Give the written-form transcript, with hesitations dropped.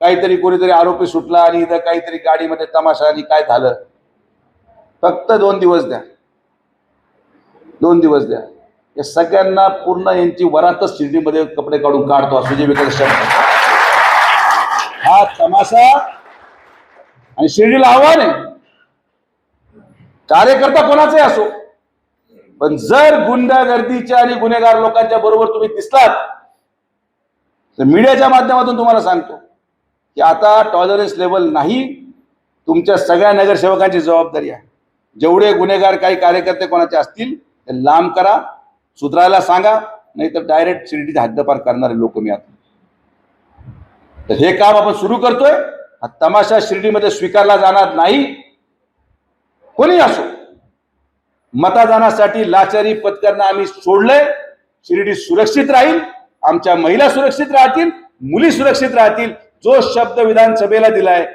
काहीतरी कोणीतरी आरोपी सुटला आणि इथं काहीतरी गाडीमध्ये तमाशा आणि काय झालं. फक्त 2 दिवस द्या, 2 दिवस द्या. या सगळ्यांना पूर्ण यांची वरातच शिर्डीमध्ये कपडे काढून काढतो. सुजय विखे शब्द हा तमाशा. आणि शिर्डीला आव्हान आहे, कार्यकर्ता कोणाचाही असो, पण जर गुंडागर्दीच्या आणि गुन्हेगार लोकांच्या बरोबर तुम्ही दिसलात तर मीडियाच्या माध्यमातून तुम्हाला सांगतो की आता टॉलरन्स लेवल नाही. तुमच्या सगळ्या नगरसेवकांची जबाबदारी आहे. जेवढे गुन्हेगार काही कार्यकर्ते कोणाचे असतील ते लांब करा, सुधारायला सांगा, नाही तर डायरेक्ट शिर्डीची हद्दपार करणारे लोक मी आता. तर हे काम आपण सुरू करतोय. हा तमाशा शिर्डीमध्ये स्वीकारला जाणार नाही. कोणी असो, मतदानासाठी लाचारी पत्करणं आम्ही सोडलंय. शिर्डी सुरक्षित राहील, आमच्या महिला सुरक्षित राहतील, मुली सुरक्षित राहतील. जो शब्द विधानसभेला दिलाय